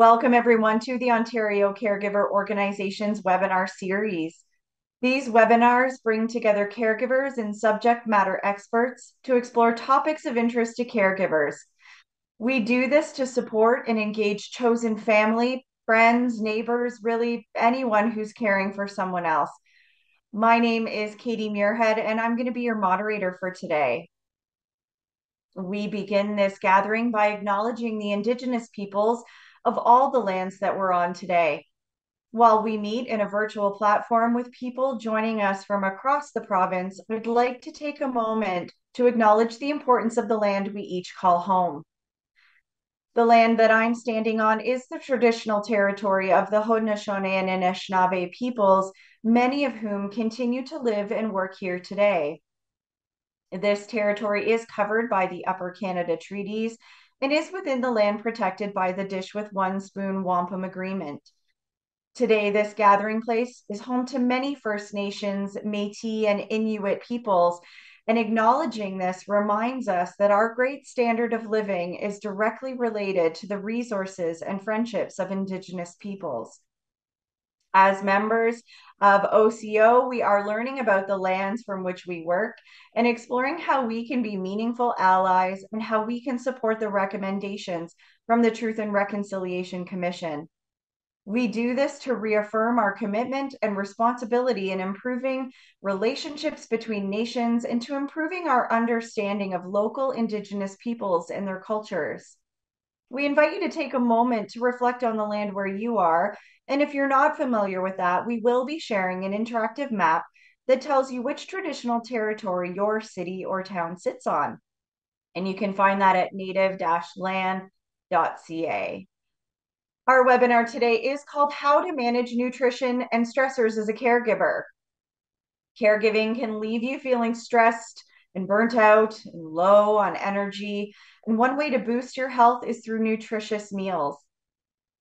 Welcome everyone to the Ontario Caregiver Organization's webinar series. These webinars bring together caregivers and subject matter experts to explore topics of interest to caregivers. We do this to support and engage chosen family, friends, neighbors, really anyone who's caring for someone else. My name is Katie Muirhead, and I'm going to be your moderator for today. We begin this gathering by acknowledging the Indigenous peoples of all the lands that we're on today. While we meet in a virtual platform with people joining us from across the province, I'd like to take a moment to acknowledge the importance of the land we each call home. The land that I'm standing on is the traditional territory of the Haudenosaunee and Anishinaabe peoples, many of whom continue to live and work here today. This territory is covered by the Upper Canada Treaties and is within the land protected by the Dish with One Spoon Wampum Agreement. Today, this gathering place is home to many First Nations, Métis, and Inuit peoples, and acknowledging this reminds us that our great standard of living is directly related to the resources and friendships of Indigenous peoples. As members of OCO, we are learning about the lands from which we work and exploring how we can be meaningful allies and how we can support the recommendations from the Truth and Reconciliation Commission. We do this to reaffirm our commitment and responsibility in improving relationships between nations and to improving our understanding of local Indigenous peoples and their cultures. We invite you to take a moment to reflect on the land where you are. And if you're not familiar with that, we will be sharing an interactive map that tells you which traditional territory your city or town sits on. And you can find that at native-land.ca. Our webinar today is called How to Manage Nutrition and Stressors as a Caregiver. Caregiving can leave you feeling stressed and burnt out and low on energy. And one way to boost your health is through nutritious meals.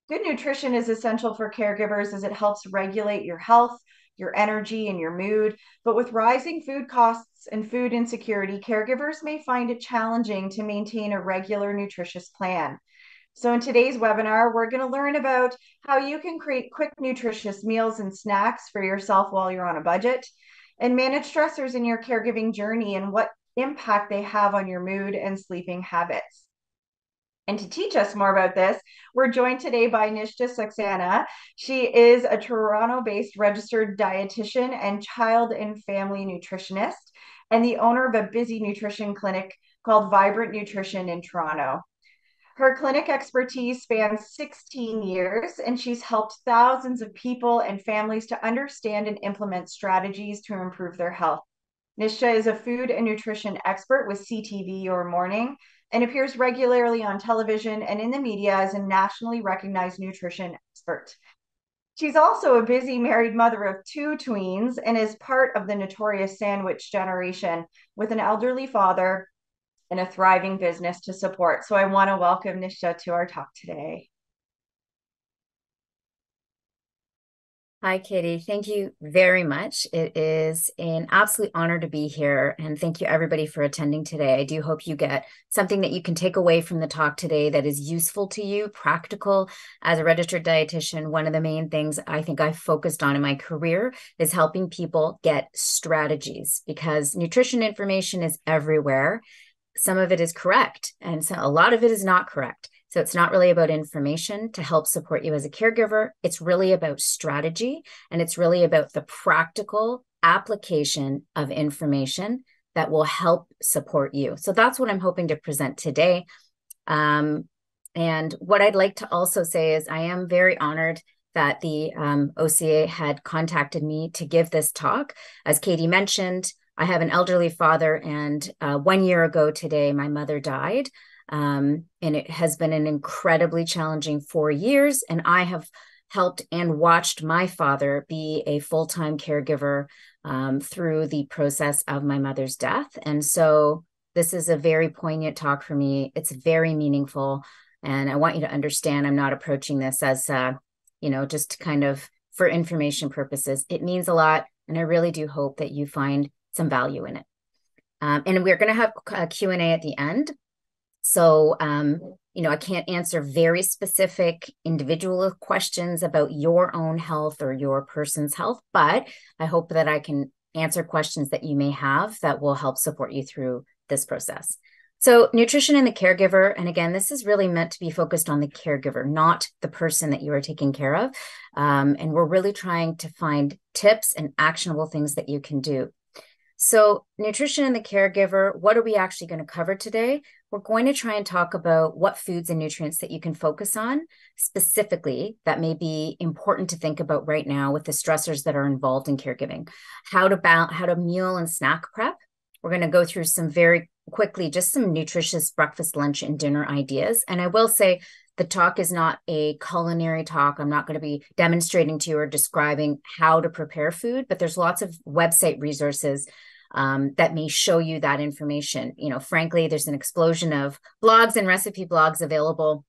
Good nutrition is essential for caregivers as it helps regulate your health, your energy, and your mood. But with rising food costs and food insecurity, caregivers may find it challenging to maintain a regular nutritious plan. So in today's webinar, we're going to learn about how you can create quick, nutritious meals and snacks for yourself while you're on a budget, and manage stressors in your caregiving journey and what impact they have on your mood and sleeping habits. And to teach us more about this, we're joined today by Nishta Saxena. She is a Toronto-based registered dietitian and child and family nutritionist, and the owner of a busy nutrition clinic called Vibrant Nutrition in Toronto. Her clinic expertise spans 16 years, and she's helped thousands of people and families to understand and implement strategies to improve their health. Nishta is a food and nutrition expert with CTV or Morning and appears regularly on television and in the media as a nationally recognized nutrition expert. She's also a busy married mother of 2 tweens and is part of the notorious sandwich generation with an elderly father and a thriving business to support. So I want to welcome Nishta to our talk today. Hi, Katie. Thank you very much. It is an absolute honor to be here. And thank you, everybody, for attending today. I do hope you get something that you can take away from the talk today that is useful to you, practical. As a registered dietitian, one of the main things I think I've focused on in my career is helping people get strategies, because nutrition information is everywhere. Some of it is correct, and so a lot of it is not correct. So it's not really about information to help support you as a caregiver. It's really about strategy, and it's really about the practical application of information that will help support you. So that's what I'm hoping to present today. And what I'd like to also say is I am very honored that the OCA had contacted me to give this talk. As Katie mentioned, I have an elderly father, and 1 year ago today, my mother died. And it has been an incredibly challenging 4 years. And I have helped and watched my father be a full-time caregiver through the process of my mother's death. And so this is a very poignant talk for me. It's very meaningful. And I want you to understand I'm not approaching this as, just kind of for information purposes. It means a lot. And I really do hope that you find some value in it. And we're going to have a Q&A at the end. So, I can't answer very specific individual questions about your own health or your person's health, but I hope that I can answer questions that you may have that will help support you through this process. So, nutrition and the caregiver, and again, this is really meant to be focused on the caregiver, not the person that you are taking care of. And we're really trying to find tips and actionable things that you can do. So, nutrition and the caregiver, what are we actually going to cover today? We're going to try and talk about what foods and nutrients that you can focus on specifically that may be important to think about right now with the stressors that are involved in caregiving. How to meal and snack prep. We're going to go through some very quickly, just some nutritious breakfast, lunch, and dinner ideas. And I will say the talk is not a culinary talk. I'm not going to be demonstrating to you or describing how to prepare food, but there's lots of website resources that may show you that information. Frankly, there's an explosion of blogs and recipe blogs available.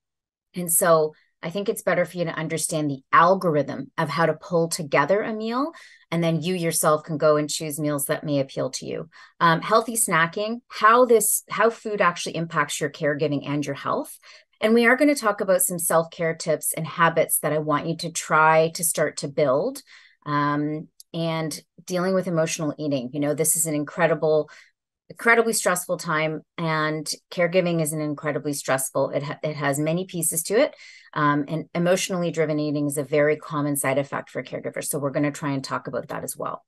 And so I think it's better for you to understand the algorithm of how to pull together a meal. And then you yourself can go and choose meals that may appeal to you. Healthy snacking, how food actually impacts your caregiving and your health. And we are going to talk about some self-care tips and habits that I want you to try to start to build. And dealing with emotional eating. This is an incredibly stressful time, and caregiving is an incredibly stressful. It has many pieces to it. And emotionally driven eating is a very common side effect for caregivers. So we're going to try and talk about that as well.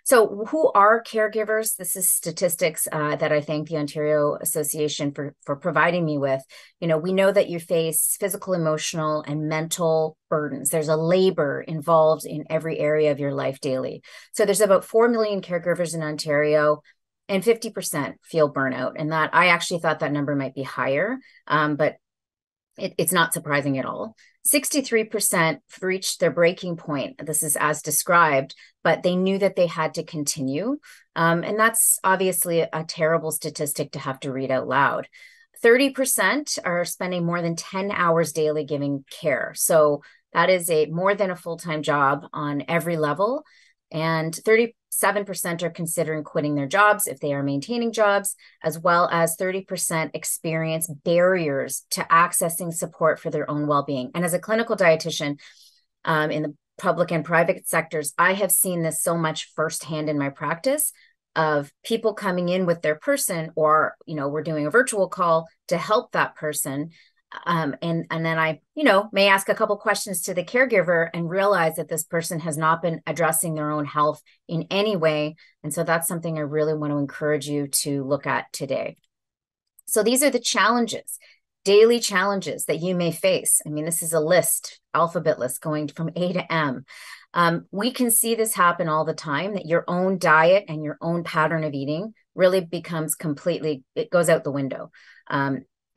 So who are caregivers? This is statistics that I thank the Ontario Association for providing me with. We know that you face physical, emotional, and mental burdens. There's a labor involved in every area of your life daily. So there's about 4 million caregivers in Ontario, and 50% feel burnout. And that I actually thought that number might be higher, but it's not surprising at all. 63% reached their breaking point. This is as described, but they knew that they had to continue. And that's obviously a terrible statistic to have to read out loud. 30% are spending more than 10 hours daily giving care. So that is more than a full-time job on every level. And 37% are considering quitting their jobs if they are maintaining jobs, as well as 30% experience barriers to accessing support for their own well-being. And as a clinical dietitian in the public and private sectors, I have seen this so much firsthand in my practice of people coming in with their person, or, we're doing a virtual call to help that person. And then I, may ask a couple questions to the caregiver and realize that this person has not been addressing their own health in any way. And so that's something I really want to encourage you to look at today. So these are the challenges, daily challenges that you may face. I mean, this is a list, alphabet list going from A to M. We can see this happen all the time, that your own diet and your own pattern of eating really becomes it goes out the window.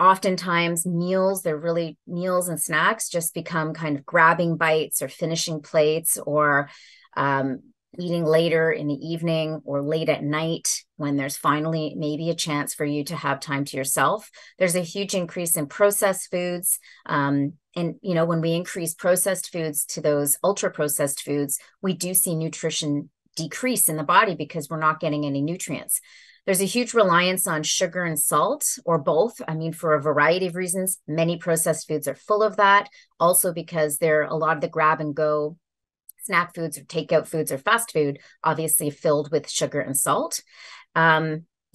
Oftentimes meals and snacks just become kind of grabbing bites or finishing plates, or eating later in the evening or late at night when there's finally maybe a chance for you to have time to yourself. There's a huge increase in processed foods. And, when we increase processed foods to those ultra processed foods, we do see nutrition decrease in the body because we're not getting any nutrients. There's a huge reliance on sugar and salt, or both. I mean, for a variety of reasons. Many processed foods are full of that. Also because they're a lot of the grab and go snack foods or takeout foods or fast food, obviously filled with sugar and salt.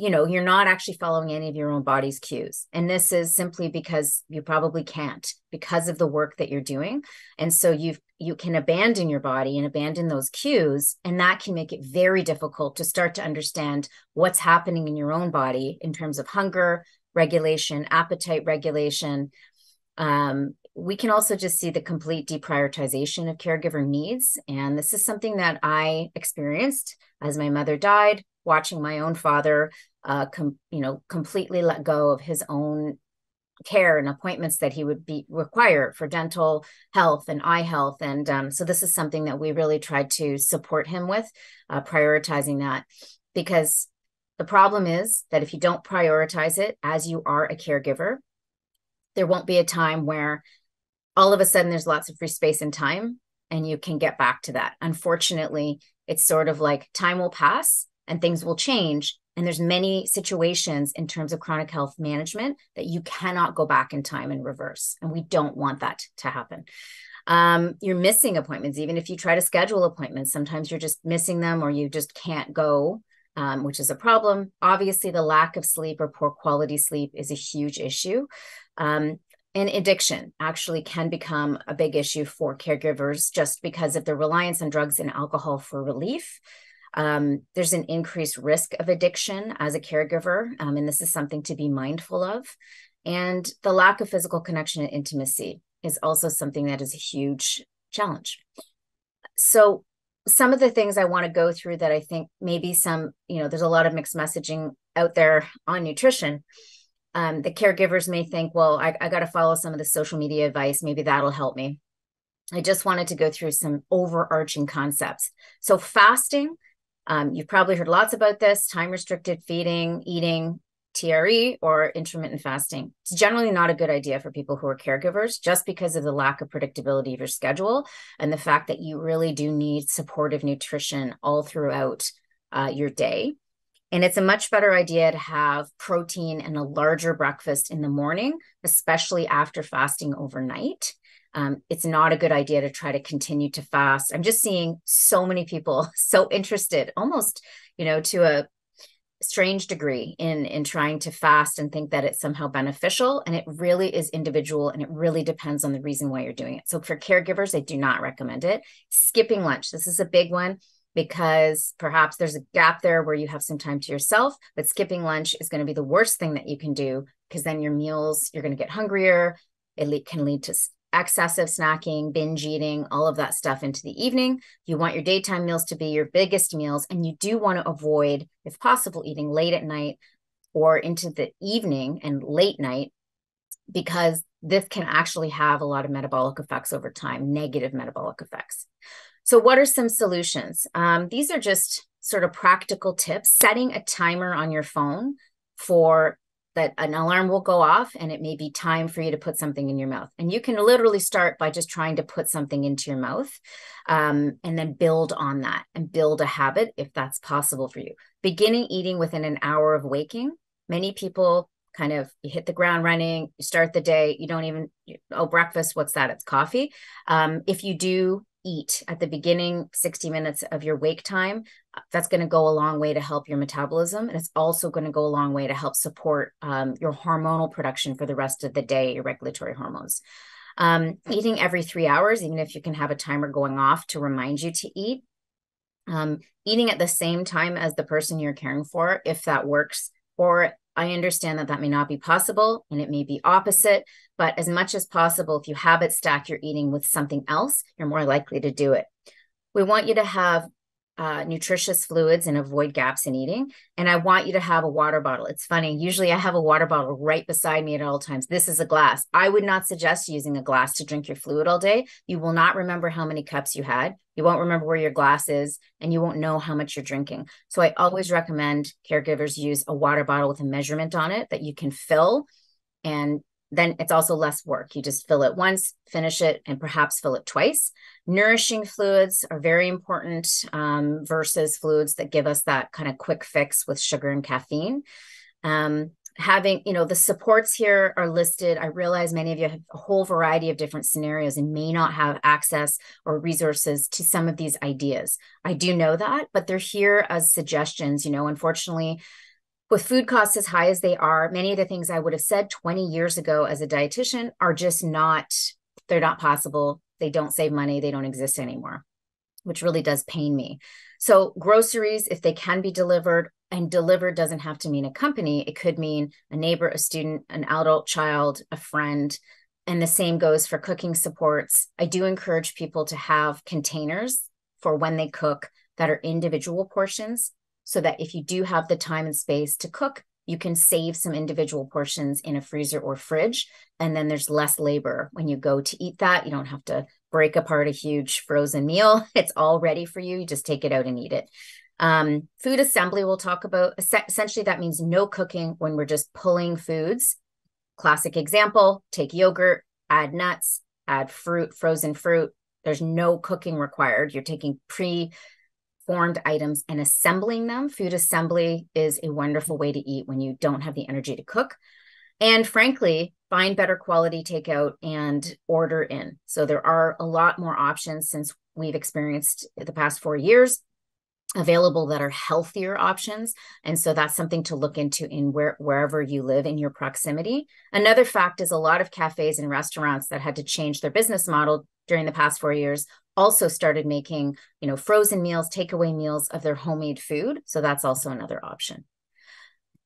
You're not actually following any of your own body's cues. And this is simply because you probably can't, because of the work that you're doing. And so you can abandon your body and abandon those cues. And that can make it very difficult to start to understand what's happening in your own body in terms of hunger regulation, appetite regulation. We can also just see the complete deprioritization of caregiver needs. And this is something that I experienced as my mother died, watching my own father completely let go of his own care and appointments that he would be required for dental health and eye health. And so this is something that we really tried to support him with, prioritizing that, because the problem is that if you don't prioritize it as you are a caregiver, there won't be a time where all of a sudden there's lots of free space and time and you can get back to that. Unfortunately, it's sort of like time will pass and things will change, And there's many situations in terms of chronic health management that you cannot go back in time and reverse. And we don't want that to happen. You're missing appointments. Even if you try to schedule appointments, sometimes you're just missing them or you just can't go, which is a problem. Obviously, the lack of sleep or poor quality sleep is a huge issue. And addiction actually can become a big issue for caregivers just because of the reliance on drugs and alcohol for relief. There's an increased risk of addiction as a caregiver, and this is something to be mindful of. And the lack of physical connection and intimacy is also something that is a huge challenge. So some of the things I want to go through that I think maybe there's a lot of mixed messaging out there on nutrition. The caregivers may think, well, I got to follow some of the social media advice. Maybe that'll help me. I just wanted to go through some overarching concepts. So fasting, you've probably heard lots about this, time-restricted feeding, eating, TRE, or intermittent fasting. It's generally not a good idea for people who are caregivers just because of the lack of predictability of your schedule and the fact that you really do need supportive nutrition all throughout your day. And it's a much better idea to have protein and a larger breakfast in the morning, especially after fasting overnight. It's not a good idea to try to continue to fast. I'm just seeing so many people so interested, almost, to a strange degree in trying to fast and think that it's somehow beneficial. And it really is individual and it really depends on the reason why you're doing it. So for caregivers, I do not recommend it. Skipping lunch. This is a big one because perhaps there's a gap there where you have some time to yourself, but skipping lunch is going to be the worst thing that you can do because then your meals, you're going to get hungrier. It can lead to excessive snacking, binge eating, all of that stuff into the evening. You want your daytime meals to be your biggest meals, and you do want to avoid, if possible, eating late at night or into the evening and late night, because this can actually have a lot of metabolic effects over time, negative metabolic effects. So what are some solutions? These are just sort of practical tips. Setting a timer on your phone for that an alarm will go off and it may be time for you to put something in your mouth. And you can literally start by just trying to put something into your mouth and then build on that and build a habit if that's possible for you. Beginning eating within an hour of waking. Many people you hit the ground running, you start the day, you don't even, breakfast, what's that? It's coffee. If you do eat at the beginning 60 minutes of your wake time, that's going to go a long way to help your metabolism. And it's also going to go a long way to help support your hormonal production for the rest of the day, your regulatory hormones. Eating every 3 hours, even if you can have a timer going off to remind you to eat. Eating at the same time as the person you're caring for, if that works, or I understand that may not be possible and it may be opposite, but as much as possible, if you habit stack your eating with something else, you're more likely to do it. We want you to have nutritious fluids and avoid gaps in eating. And I want you to have a water bottle. It's funny. Usually I have a water bottle right beside me at all times. This is a glass. I would not suggest using a glass to drink your fluid all day. You will not remember how many cups you had. You won't remember where your glass is, and you won't know how much you're drinking. So I always recommend caregivers use a water bottle with a measurement on it that you can fill. And then it's also less work. You just fill it once, finish it, and perhaps fill it twice. Nourishing fluids are very important versus fluids that give us that kind of quick fix with sugar and caffeine. Having, the supports here are listed. I realize many of you have a whole variety of different scenarios and may not have access or resources to some of these ideas. I do know that, but they're here as suggestions. Unfortunately, with food costs as high as they are, many of the things I would have said 20 years ago as a dietitian are just they're not possible. They don't save money. They don't exist anymore, which really does pain me. So groceries, if they can be delivered, and delivered doesn't have to mean a company. It could mean a neighbor, a student, an adult child, a friend. And the same goes for cooking supports. I do encourage people to have containers for when they cook that are individual portions, so that if you do have the time and space to cook, you can save some individual portions in a freezer or fridge. And then there's less labor when you go to eat that. You don't have to break apart a huge frozen meal. It's all ready for you. You just take it out and eat it. Food assembly we'll talk about. Essentially, that means no cooking when we're just pulling foods. Classic example, take yogurt, add nuts, add fruit, frozen fruit. There's no cooking required. You're taking formed items and assembling them. Food assembly is a wonderful way to eat when you don't have the energy to cook. And frankly, find better quality takeout and order in. So there are a lot more options since we've experienced the past 4 years available that are healthier options. And so that's something to look into in wherever you live in your proximity. Another fact is a lot of cafes and restaurants that had to change their business model during the past 4 years also started making, frozen meals, takeaway meals of their homemade food. So that's also another option.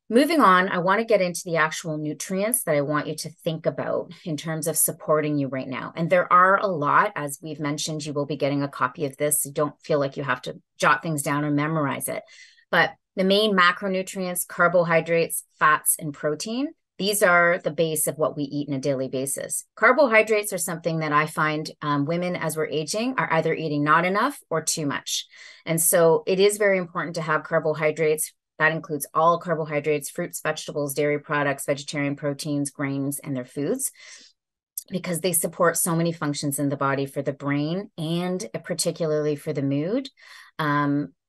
Moving on, I want to get into the actual nutrients that I want you to think about in terms of supporting you right now. And there are a lot, as we've mentioned, you will be getting a copy of this. So don't feel like you have to jot things down or memorize it. But the main macronutrients, carbohydrates, fats, and protein, these are the base of what we eat on a daily basis. Carbohydrates are something that I find women, as we're aging, are either eating not enough or too much. And so it is very important to have carbohydrates. That includes all carbohydrates, fruits, vegetables, dairy products, vegetarian proteins, grains, and their foods, because they support so many functions in the body for the brain and particularly for the mood.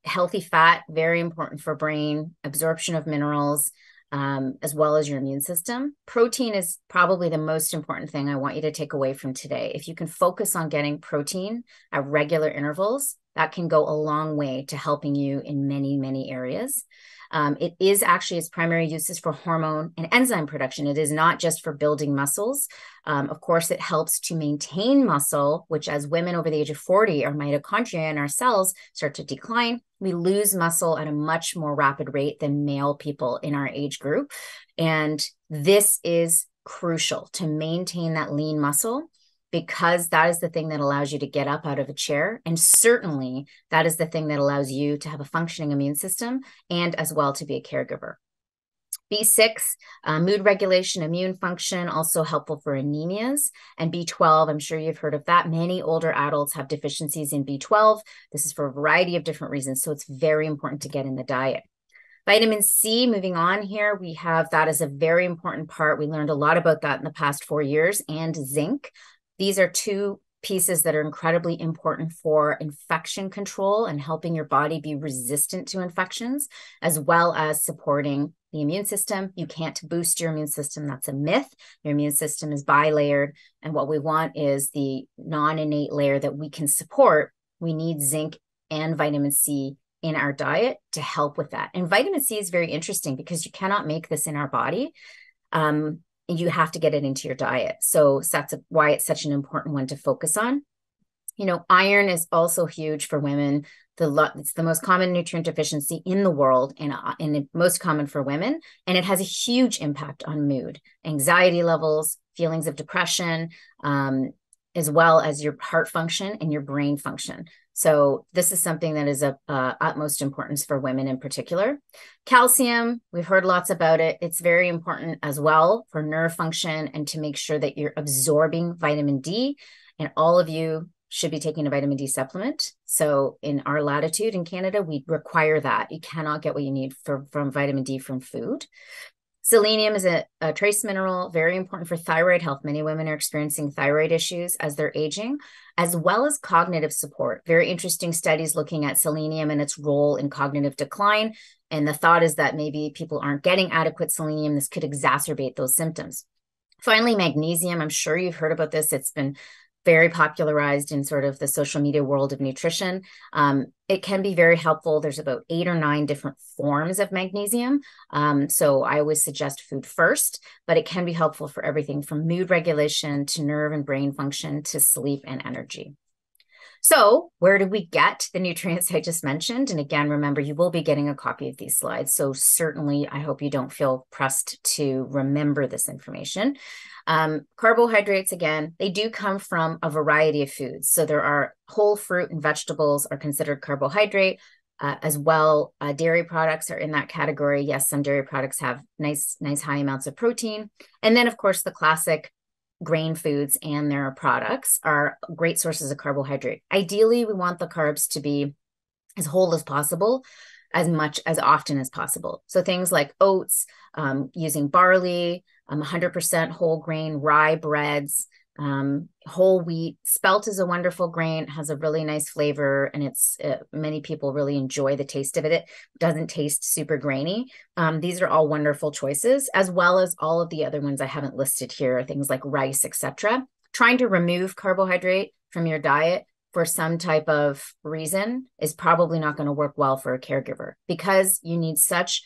Healthy fat, very important for brain, absorption of minerals, as well as your immune system. Protein is probably the most important thing I want you to take away from today. If you can focus on getting protein at regular intervals, that can go a long way to helping you in many, many areas. It is actually its primary uses for hormone and enzyme production. It is not just for building muscles. Of course, it helps to maintain muscle, which as women over the age of 40, our mitochondria in our cells start to decline. We lose muscle at a much more rapid rate than male people in our age group. And this is crucial to maintain that lean muscle, because that is the thing that allows you to get up out of a chair. And certainly that is the thing that allows you to have a functioning immune system and as well to be a caregiver. B6, mood regulation, immune function, also helpful for anemias. And B12, I'm sure you've heard of that. Many older adults have deficiencies in B12. This is for a variety of different reasons. So it's very important to get in the diet. Vitamin C, moving on here, we have that as a very important part. We learned a lot about that in the past 4 years, and zinc. These are two pieces that are incredibly important for infection control and helping your body be resistant to infections, as well as supporting the immune system. You can't boost your immune system. That's a myth. Your immune system is bilayered. And what we want is the non-innate layer that we can support. We need zinc and vitamin C in our diet to help with that. And vitamin C is very interesting because you cannot make this in our body. You have to get it into your diet. So that's why it's such an important one to focus on. Iron is also huge for women. It's the most common nutrient deficiency in the world, and most common for women. And it has a huge impact on mood, anxiety levels, feelings of depression, as well as your heart function and your brain function. So this is something that is of utmost importance for women in particular. Calcium, we've heard lots about it. It's very important as well for nerve function and to make sure that you're absorbing vitamin D. And all of you should be taking a vitamin D supplement. So in our latitude in Canada, we require that. You cannot get what you need from vitamin D from food. Selenium is a trace mineral, very important for thyroid health. Many women are experiencing thyroid issues as they're aging, as well as cognitive support. Very interesting studies looking at selenium and its role in cognitive decline. And the thought is that maybe people aren't getting adequate selenium. This could exacerbate those symptoms. Finally, magnesium. I'm sure you've heard about this. It's been very popularized in sort of the social media world of nutrition. It can be very helpful. There's about 8 or 9 different forms of magnesium. So I always suggest food first, but it can be helpful for everything from mood regulation to nerve and brain function to sleep and energy. So where do we get the nutrients I just mentioned? And again, remember, you will be getting a copy of these slides. So certainly, I hope you don't feel pressed to remember this information. Carbohydrates, again, they do come from a variety of foods. So there are whole fruit and vegetables are considered carbohydrate. As well, dairy products are in that category. Yes, some dairy products have nice high amounts of protein. And then, of course, the classic grain foods and their products are great sources of carbohydrate. Ideally, we want the carbs to be as whole as possible, as often as possible. So things like oats, using barley, 100% whole grain rye breads, whole wheat. Spelt is a wonderful grain, has a really nice flavor, and it's many people really enjoy the taste of it. It doesn't taste super grainy. These are all wonderful choices, as well as all of the other ones I haven't listed here, things like rice, etc. Trying to remove carbohydrate from your diet for some type of reason is probably not going to work well for a caregiver, because you need such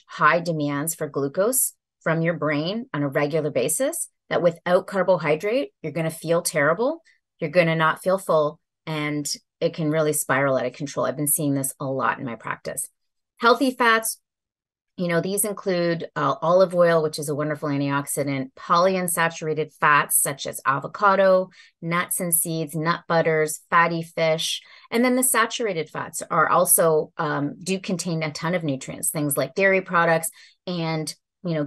high demands for glucose from your brain on a regular basis that without carbohydrate, you're going to feel terrible. You're going to not feel full, and it can really spiral out of control. I've been seeing this a lot in my practice. Healthy fats, these include olive oil, which is a wonderful antioxidant, polyunsaturated fats such as avocado, nuts and seeds, nut butters, fatty fish. And then the saturated fats are also do contain a ton of nutrients, things like dairy products and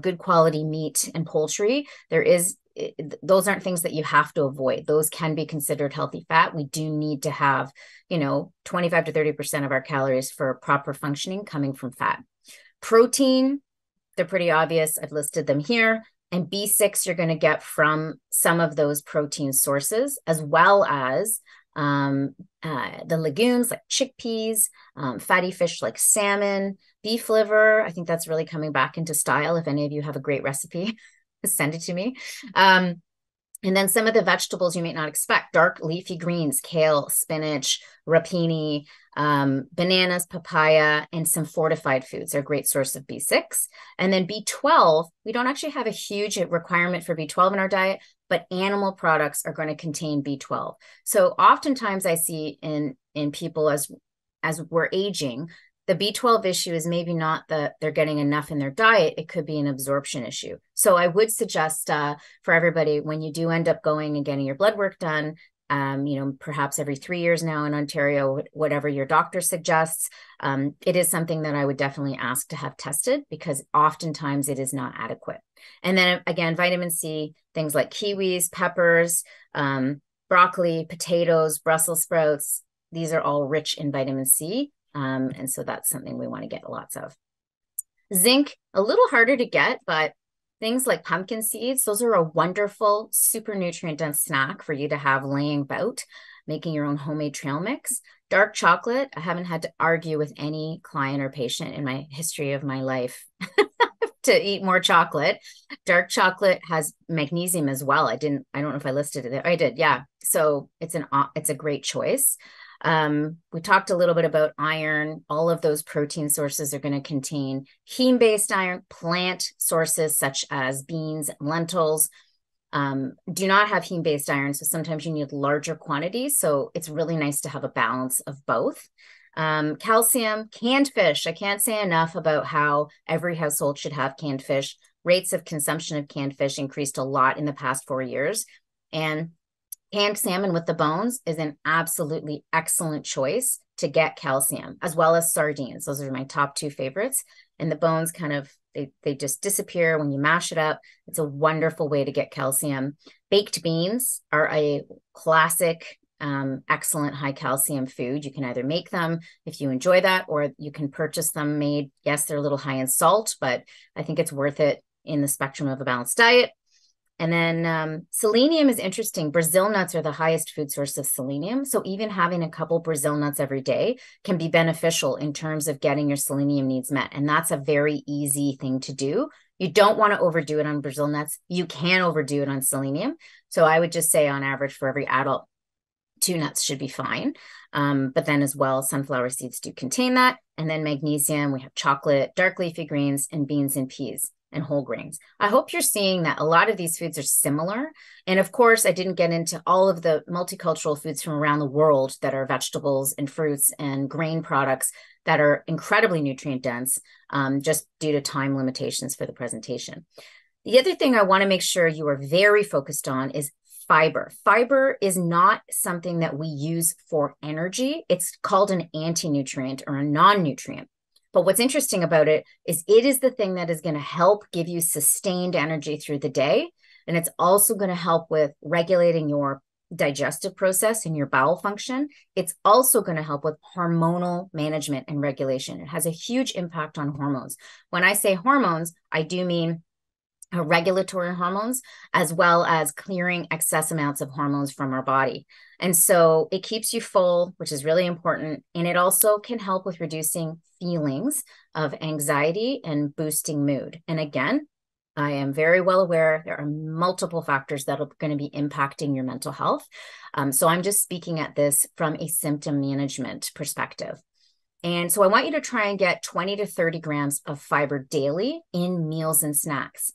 good quality meat and poultry. Those aren't things that you have to avoid. Those can be considered healthy fat. We do need to have 25 to 30% of our calories for proper functioning coming from fat. Protein, they're pretty obvious. I've listed them here. And B6 you're going to get from some of those protein sources, as well as the legumes like chickpeas, fatty fish like salmon, beef liver. I think that's really coming back into style. If any of you have a great recipe, send it to me. And then some of the vegetables you may not expect: dark leafy greens, kale, spinach, rapini, bananas, papaya, and some fortified foods are a great source of B6. And then B12, we don't actually have a huge requirement for B12 in our diet, but animal products are going to contain B12. So oftentimes I see in people as we're aging, the B12 issue is maybe not that they're getting enough in their diet. It could be an absorption issue. So I would suggest for everybody, when you do end up going and getting your blood work done, perhaps every 3 years now in Ontario, whatever your doctor suggests, it is something that I would definitely ask to have tested, because oftentimes it is not adequate. And then again, vitamin C, things like kiwis, peppers, broccoli, potatoes, Brussels sprouts, these are all rich in vitamin C. And so that's something we want to get lots of. Zinc, a little harder to get, but things like pumpkin seeds, those are a wonderful, super nutrient dense snack for you to have laying about, making your own homemade trail mix. Dark chocolate, I haven't had to argue with any client or patient in my history of my life to eat more chocolate. Dark chocolate has magnesium as well. I don't know if I listed it there. I did, yeah. So it's a great choice. We talked a little bit about iron. All of those protein sources are going to contain heme-based iron. Plant sources such as beans and lentils do not have heme-based iron, so sometimes you need larger quantities. So it's really nice to have a balance of both. Calcium, canned fish. I can't say enough about how every household should have canned fish. Rates of consumption of canned fish increased a lot in the past 4 years. And canned salmon with the bones is an absolutely excellent choice to get calcium, as well as sardines. Those are my top two favorites. And the bones they just disappear when you mash it up. It's a wonderful way to get calcium. Baked beans are a classic, excellent high calcium food. You can either make them if you enjoy that, or you can purchase them made. Yes, they're a little high in salt, but I think it's worth it in the spectrum of a balanced diet. And then selenium is interesting. Brazil nuts are the highest food source of selenium. So even having a couple Brazil nuts every day can be beneficial in terms of getting your selenium needs met. And that's a very easy thing to do. You don't want to overdo it on Brazil nuts. You can overdo it on selenium. So I would just say on average for every adult, 2 nuts should be fine. But then as well, sunflower seeds do contain that. And then magnesium, we have chocolate, dark leafy greens, and beans and peas and whole grains. I hope you're seeing that a lot of these foods are similar. And of course, I didn't get into all of the multicultural foods from around the world that are vegetables and fruits and grain products that are incredibly nutrient dense, just due to time limitations for the presentation. The other thing I want to make sure you are very focused on is fiber. Fiber is not something that we use for energy. It's called an anti-nutrient or a non-nutrient. But what's interesting about it is the thing that is going to help give you sustained energy through the day. And it's also going to help with regulating your digestive process and your bowel function. It's also going to help with hormonal management and regulation. It has a huge impact on hormones. When I say hormones, I do mean regulatory hormones, as well as clearing excess amounts of hormones from our body. And so it keeps you full, which is really important. And it also can help with reducing feelings of anxiety and boosting mood. And again, I am very well aware there are multiple factors that are going to be impacting your mental health. So I'm just speaking at this from a symptom management perspective. And so I want you to try and get 20 to 30 grams of fiber daily in meals and snacks.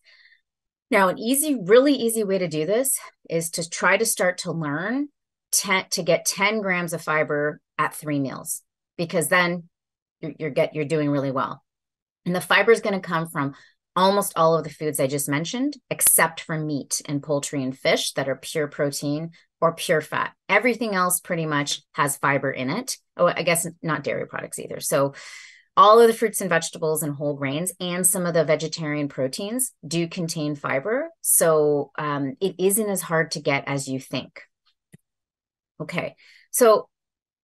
Now, an really easy way to do this is to try to start to learn to get 10 grams of fiber at 3 meals, because then you're doing really well. And the fiber is going to come from almost all of the foods I just mentioned, except for meat and poultry and fish that are pure protein or pure fat. Everything else pretty much has fiber in it. Oh, I guess not dairy products either. So all of the fruits and vegetables and whole grains and some of the vegetarian proteins do contain fiber. So it isn't as hard to get as you think. Okay, so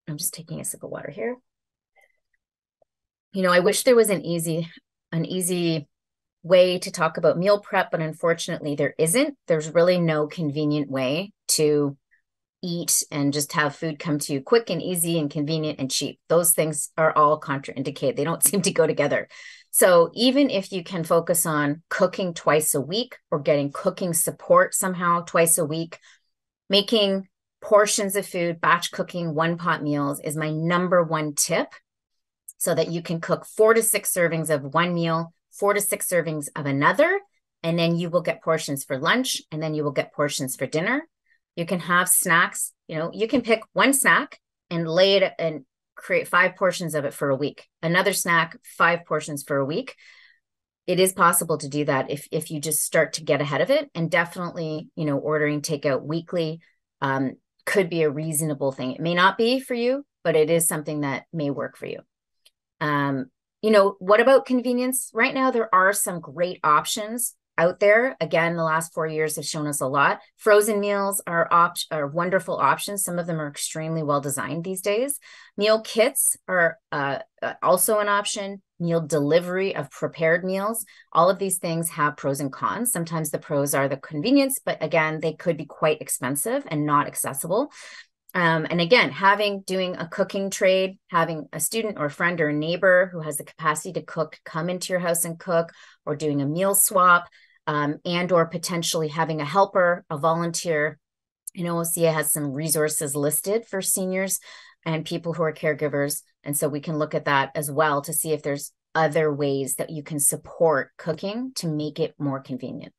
I'm just taking a sip of water here. I wish there was an easy way to talk about meal prep, but unfortunately there isn't. There's really no convenient way to eat and just have food come to you quick and easy and convenient and cheap. Those things are all contraindicated. They don't seem to go together. So even if you can focus on cooking twice a week or getting cooking support somehow twice a week, making portions of food, batch cooking, one pot meals is my number one tip, so that you can cook 4 to 6 servings of one meal, 4 to 6 servings of another, and then you will get portions for lunch, and then you will get portions for dinner. You can have snacks. You can pick one snack and lay it and create 5 portions of it for a week. Another snack, 5 portions for a week. It is possible to do that if you just start to get ahead of it. And definitely, ordering takeout weekly could be a reasonable thing. It may not be for you, but it is something that may work for you. What about convenience? Right now, there are some great options out there. Again, the last 4 years have shown us a lot. Frozen meals are wonderful options. Some of them are extremely well designed these days. Meal kits are also an option. Meal delivery of prepared meals. All of these things have pros and cons. Sometimes the pros are the convenience, but again, they could be quite expensive and not accessible. And again, doing a cooking trade, having a student or a friend or a neighbor who has the capacity to cook, come into your house and cook, or doing a meal swap, and or potentially having a helper, a volunteer. OCA has some resources listed for seniors and people who are caregivers. And so we can look at that as well to see if there's other ways that you can support cooking to make it more convenient.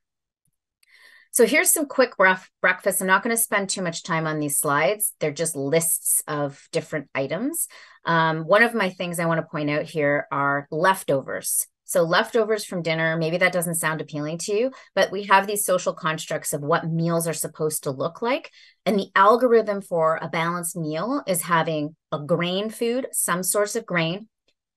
So here's some quick breakfast. I'm not going to spend too much time on these slides. They're just lists of different items. One of my things I want to point out here are leftovers. So leftovers from dinner, maybe that doesn't sound appealing to you, but we have these social constructs of what meals are supposed to look like. And the algorithm for a balanced meal is having a grain food, some source of grain,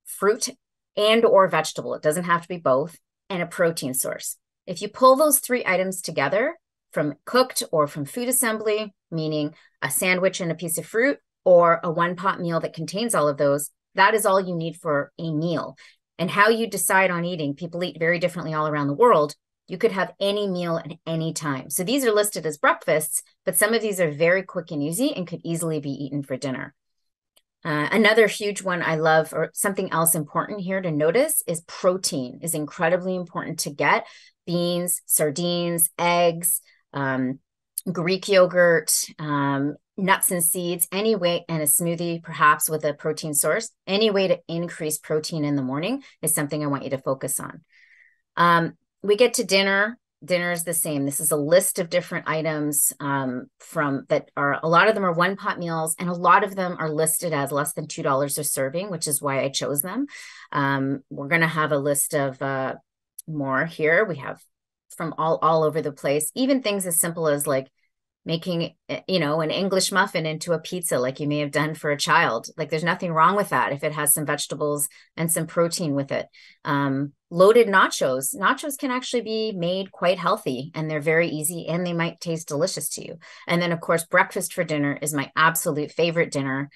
fruit and or vegetable. It doesn't have to be both, and a protein source. If you pull those 3 items together from cooked or from food assembly, meaning a sandwich and a piece of fruit, or a one-pot meal that contains all of those, that is all you need for a meal. And how you decide on eating, people eat very differently all around the world. You could have any meal at any time. So these are listed as breakfasts, but some of these are very quick and easy and could easily be eaten for dinner. Another huge one I love, or something else important here to notice, is protein is incredibly important to get. Beans, sardines, eggs, Greek yogurt, nuts and seeds, any way, and a smoothie, perhaps with a protein source. Any way to increase protein in the morning is something I want you to focus on. We get to dinner. Dinner is the same. This is a list of different items a lot of them are one pot meals, and a lot of them are listed as less than $2 a serving, which is why I chose them. We're going to have a list of more here. We have from all over the place, even things as simple as like making, an English muffin into a pizza, like you may have done for a child. Like there's nothing wrong with that if it has some vegetables and some protein with it. Loaded nachos. Nachos can actually be made quite healthy, and they're very easy, and they might taste delicious to you. And then of course, breakfast for dinner is my absolute favorite dinner.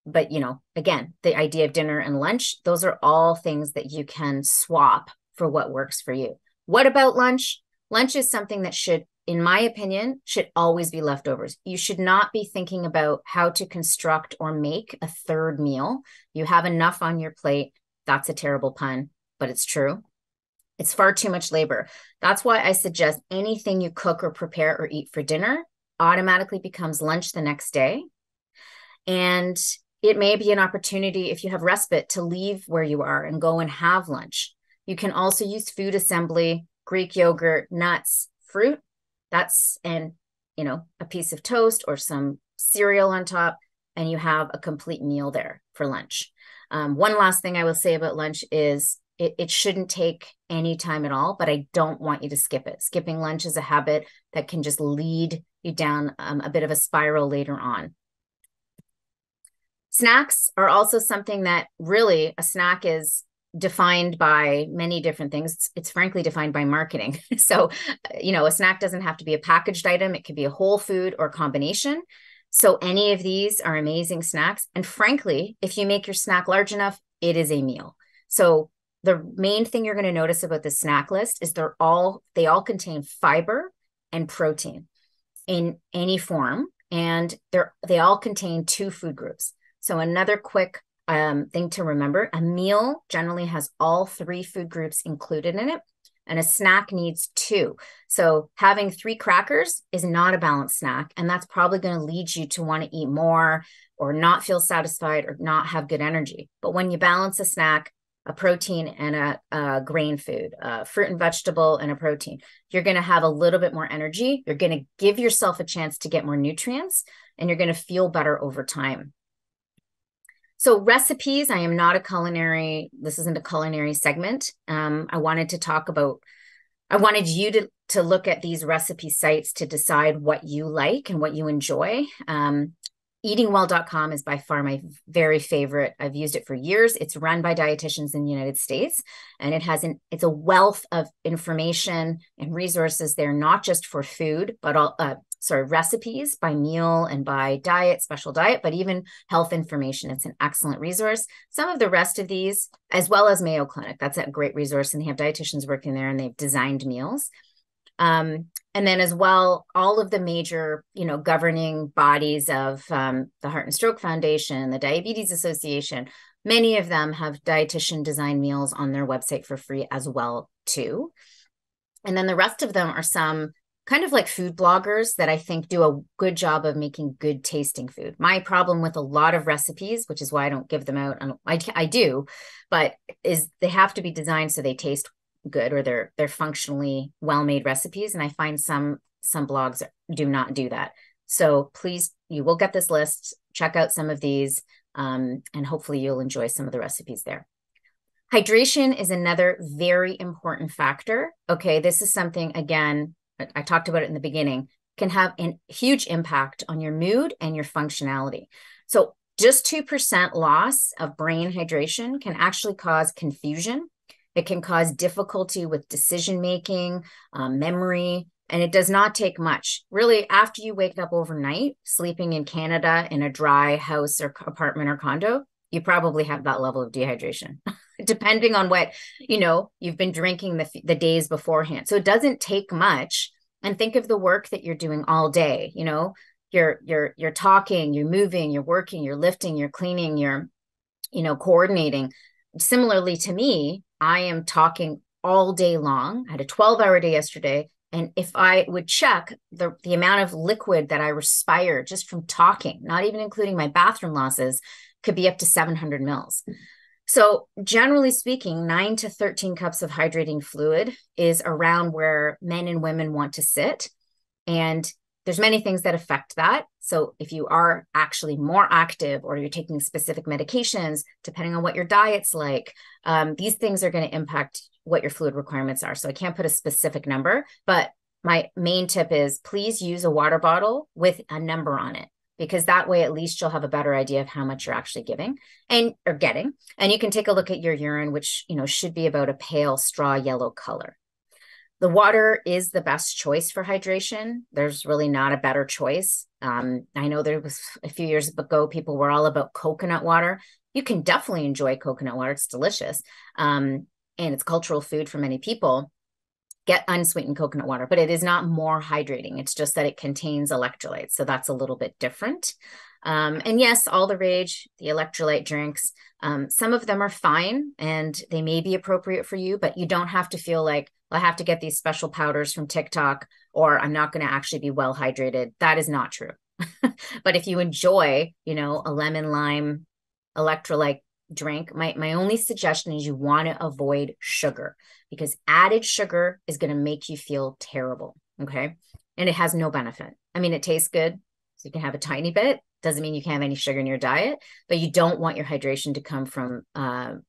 But again, the idea of dinner and lunch, those are all things that you can swap for what works for you. What about lunch? Lunch is something that should, in my opinion, should always be leftovers. You should not be thinking about how to construct or make a third meal. You have enough on your plate. That's a terrible pun, but it's true. It's far too much labor. That's why I suggest anything you cook or prepare or eat for dinner automatically becomes lunch the next day. And it may be an opportunity, if you have respite, to leave where you are and go and have lunch. You can also use food assembly, Greek yogurt, nuts, fruit. And a piece of toast or some cereal on top, and you have a complete meal there for lunch. One last thing I will say about lunch is it shouldn't take any time at all, but I don't want you to skip it. Skipping lunch is a habit that can just lead you down a bit of a spiral later on. Snacks are also something that really, a snack is defined by many different things. It's frankly defined by marketing. So, a snack doesn't have to be a packaged item. It could be a whole food or combination. So any of these are amazing snacks. And frankly, if you make your snack large enough, it is a meal. So the main thing you're going to notice about the snack list is they all contain fiber and protein in any form. And they all contain 2 food groups. So another quick thing to remember, a meal generally has all 3 food groups included in it, and a snack needs 2. So having 3 crackers is not a balanced snack, and that's probably going to lead you to want to eat more or not feel satisfied or not have good energy. But when you balance a snack, a protein and a grain food, a fruit and vegetable and a protein, you're going to have a little bit more energy. You're going to give yourself a chance to get more nutrients, and you're going to feel better over time. So recipes, I am not this isn't a culinary segment. I wanted you to look at these recipe sites to decide what you like and what you enjoy. Eatingwell.com is by far my very favorite. I've used it for years. It's run by dietitians in the United States, and it's a wealth of information and resources there, not just for food, but recipes by meal and by diet, special diet, but even health information. It's an excellent resource. Some of the rest of these, as well as Mayo Clinic, that's a great resource, and they have dietitians working there, and they've designed meals. And then as well, all of the major, governing bodies of the Heart and Stroke Foundation, the Diabetes Association, many of them have dietitian designed meals on their website for free as well, too. And then the rest of them are some kind of like food bloggers that I think do a good job of making good tasting food. My problem with a lot of recipes, which is why I don't give them out, I do, but is they have to be designed so they taste good, or they're functionally well-made recipes. And I find some blogs do not do that. So please, you will get this list, check out some of these, and hopefully you'll enjoy some of the recipes there. Hydration is another very important factor. Okay, this is something, again, I talked about it in the beginning, can have a huge impact on your mood and your functionality. So just 2% loss of brain hydration can actually cause confusion. It can cause difficulty with decision-making, memory, and it does not take much. Really, after you wake up overnight, sleeping in Canada in a dry house or apartment or condo, you probably have that level of dehydration, depending on what, you've been drinking the days beforehand. So it doesn't take much. And think of the work that you're doing all day. You're talking, you're moving, you're working, you're lifting, you're cleaning, you're, coordinating. Similarly to me, I am talking all day long. I had a 12-hour day yesterday. And if I would check the amount of liquid that I respire just from talking, not even including my bathroom losses, could be up to 700 mils. So generally speaking, 9 to 13 cups of hydrating fluid is around where men and women want to sit. And there's many things that affect that. So if you are actually more active or you're taking specific medications, depending on what your diet's like, these things are going to impact what your fluid requirements are. So I can't put a specific number, but my main tip is please use a water bottle with a number on it, because that way at least you'll have a better idea of how much you're actually giving or getting. And you can take a look at your urine, which should be about a pale straw yellow color. The water is the best choice for hydration. There's really not a better choice. I know there was a few years ago, people were all about coconut water. You can definitely enjoy coconut water. It's delicious. And it's cultural food for many people. get unsweetened coconut water, but it is not more hydrating. It's just that it contains electrolytes. So that's a little bit different. And yes, all the rage, the electrolyte drinks, some of them are fine and they may be appropriate for you, but you don't have to feel like, I have to get these special powders from TikTok or I'm not going to actually be well hydrated. That is not true. But if you enjoy, a lemon lime electrolyte drink, my only suggestion is you want to avoid sugar because added sugar is going to make you feel terrible. Okay. And it has no benefit. I mean, it tastes good. So you can have a tiny bit. Doesn't mean you can't have any sugar in your diet, but you don't want your hydration to come from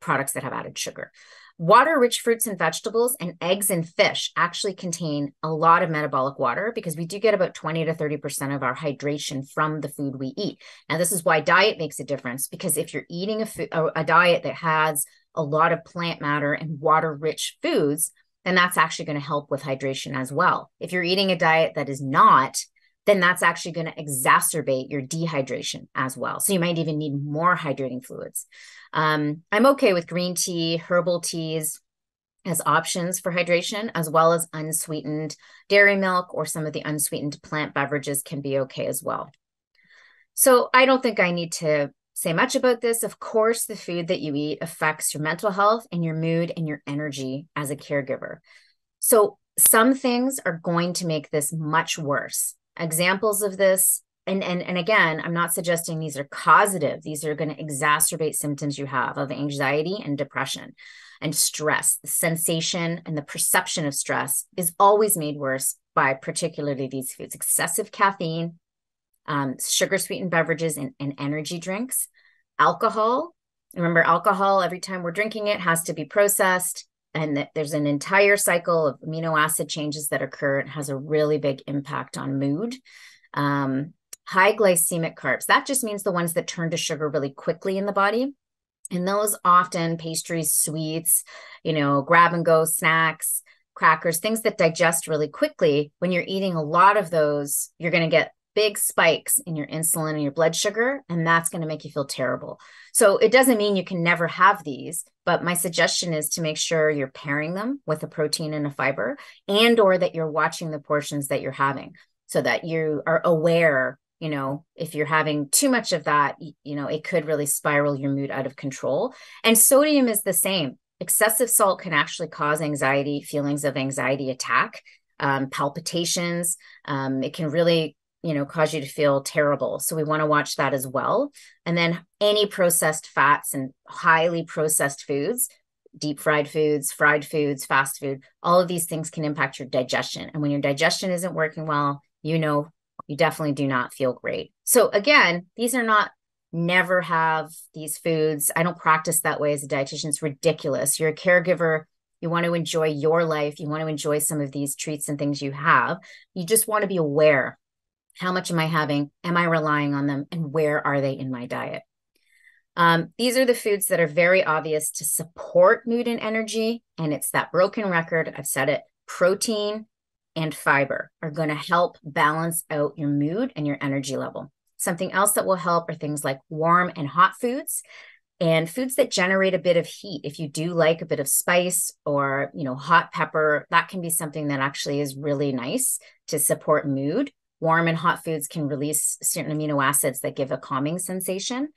products that have added sugar. Water-rich fruits and vegetables and eggs and fish actually contain a lot of metabolic water because we do get about 20 to 30% of our hydration from the food we eat. Now, this is why diet makes a difference because if you're eating a diet that has a lot of plant matter and water-rich foods, then that's actually going to help with hydration as well. If you're eating a diet that is not, then that's actually going to exacerbate your dehydration as well. So you might even need more hydrating fluids. I'm okay with green tea, herbal teas as options for hydration, as well as unsweetened dairy milk or some of the unsweetened plant beverages can be okay as well. So I don't think I need to say much about this. Of course, the food that you eat affects your mental health and your mood and your energy as a caregiver. So some things are going to make this much worse. Examples of this, and again, I'm not suggesting these are causative. These are going to exacerbate symptoms you have of anxiety and depression and stress. The sensation and the perception of stress is always made worse by particularly these foods: excessive caffeine, sugar-sweetened beverages, and energy drinks. Alcohol. Remember, alcohol, every time we're drinking it, has to be processed. And there's an entire cycle of amino acid changes that occur. It has a really big impact on mood. High glycemic carbs. That just means the ones that turn to sugar really quickly in the body. And those often pastries, sweets, grab and go snacks, crackers, things that digest really quickly. When you're eating a lot of those, you're going to get big spikes in your insulin and your blood sugar, and that's going to make you feel terrible. So it doesn't mean you can never have these, but my suggestion is to make sure you're pairing them with a protein and a fiber, and or that you're watching the portions that you're having so that you are aware, if you're having too much of that, it could really spiral your mood out of control. And sodium is the same. Excessive salt can actually cause anxiety, feelings of anxiety attack, palpitations. It can really cause you to feel terrible. So we want to watch that as well. And then any processed fats and highly processed foods, deep fried foods, fast food, all of these things can impact your digestion. And when your digestion isn't working well, you definitely do not feel great. So again, these are not never have these foods. I don't practice that way as a dietitian. It's ridiculous. You're a caregiver. You want to enjoy your life. You want to enjoy some of these treats and things you have. You just want to be aware. How much am I having? Am I relying on them? And where are they in my diet? These are the foods that are very obvious to support mood and energy. And it's that broken record. I've said it. Protein and fiber are going to help balance out your mood and your energy level. Something else that will help are things like warm and hot foods and foods that generate a bit of heat. If you do like a bit of spice or, hot pepper, that can be something that actually is really nice to support mood. Warm and hot foods can release certain amino acids that give a calming sensation.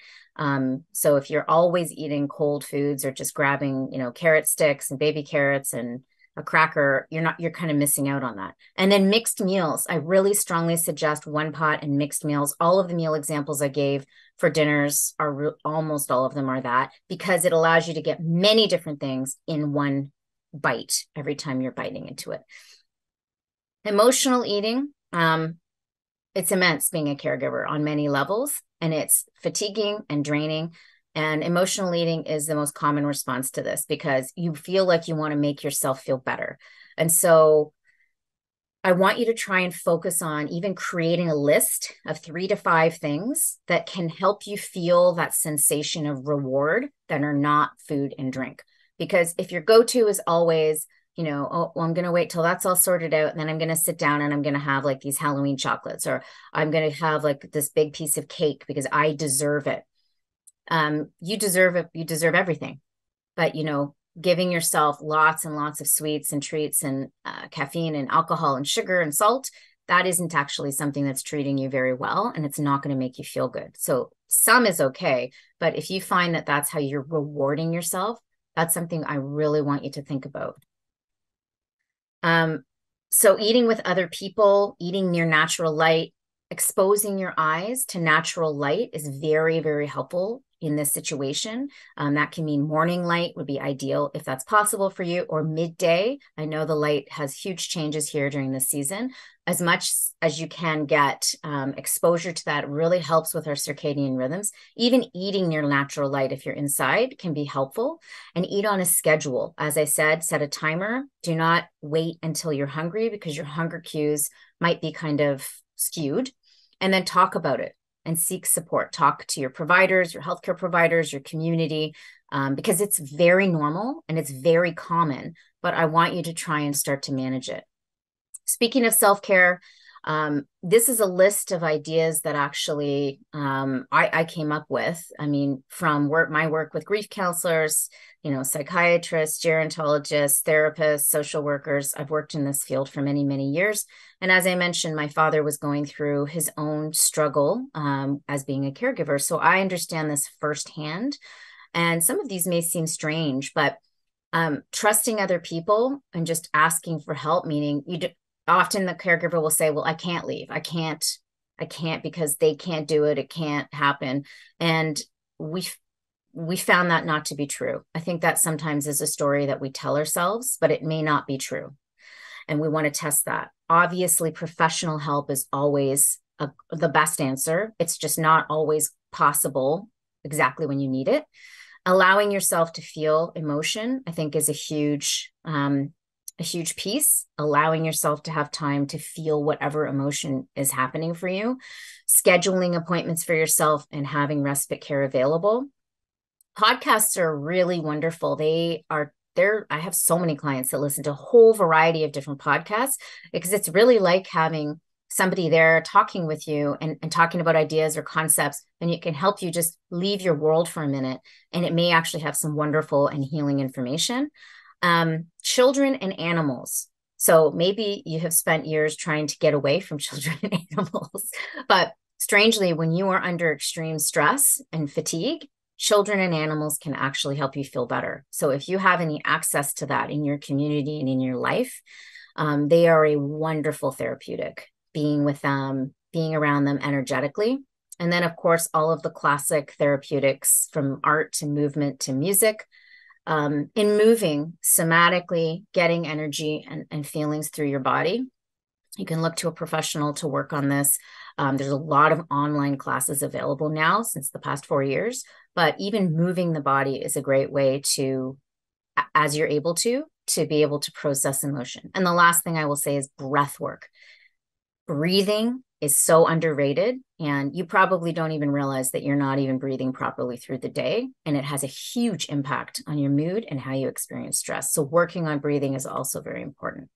So if you're always eating cold foods or just grabbing, carrot sticks and baby carrots and a cracker, you're kind of missing out on that. And then mixed meals. I really strongly suggest one pot and mixed meals. All of the meal examples I gave for dinners almost all of them are that, because it allows you to get many different things in one bite every time you're biting into it. Emotional eating. It's immense being a caregiver on many levels, and it's fatiguing and draining. And emotional eating is the most common response to this because you feel like you want to make yourself feel better. And so I want you to try and focus on even creating a list of 3 to 5 things that can help you feel that sensation of reward that are not food and drink. Because if your go-to is always, oh, well, I'm going to wait till that's all sorted out. And then I'm going to sit down and I'm going to have like these Halloween chocolates, or I'm going to have like this big piece of cake because I deserve it. You deserve it. You deserve everything. But, giving yourself lots and lots of sweets and treats and caffeine and alcohol and sugar and salt, that isn't actually something that's treating you very well, and it's not going to make you feel good. So some is okay, but if you find that that's how you're rewarding yourself, that's something I really want you to think about. So eating with other people, eating near natural light, exposing your eyes to natural light is very, very helpful in this situation. That can mean morning light would be ideal if that's possible for you, or midday. I know the light has huge changes here during the season. As much as you can get exposure to that really helps with our circadian rhythms. Even eating near natural light, if you're inside, can be helpful. And eat on a schedule. As I said, set a timer. Do not wait until you're hungry, because your hunger cues might be kind of skewed. And then talk about it and seek support. Talk to your providers, your healthcare providers, your community, because it's very normal and it's very common, but I want you to try and start to manage it. Speaking of self-care, this is a list of ideas that actually I came up with. I mean, from my work with grief counselors, psychiatrists, gerontologists, therapists, social workers. I've worked in this field for many, many years. And as I mentioned, my father was going through his own struggle as being a caregiver. So I understand this firsthand. And some of these may seem strange, but trusting other people and just asking for help, meaning often the caregiver will say, well, I can't leave. I can't because they can't do it. It can't happen. And we found that not to be true. I think that sometimes is a story that we tell ourselves, but it may not be true. And we want to test that. Obviously, professional help is always the best answer. It's just not always possible exactly when you need it. Allowing yourself to feel emotion, I think, is a huge piece. Allowing yourself to have time to feel whatever emotion is happening for you. Scheduling appointments for yourself and having respite care available. Podcasts are really wonderful. I have so many clients that listen to a whole variety of different podcasts, because it's really like having somebody there talking with you and talking about ideas or concepts, and it can help you just leave your world for a minute, and it may actually have some wonderful and healing information. Children and animals. So maybe you have spent years trying to get away from children and animals, but strangely, when you are under extreme stress and fatigue, children and animals can actually help you feel better. So if you have any access to that in your community and in your life, they are a wonderful therapeutic. Being with them, being around them energetically. And then, of course, all of the classic therapeutics, from art to movement to music. In moving somatically, getting energy and feelings through your body. You can look to a professional to work on this. There's a lot of online classes available now since the past 4 years, but even moving the body is a great way to, as you're able to be able to process emotion. And the last thing I will say is breath work. Breathing is so underrated, and you probably don't even realize that you're not even breathing properly through the day, and it has a huge impact on your mood and how you experience stress. So working on breathing is also very important.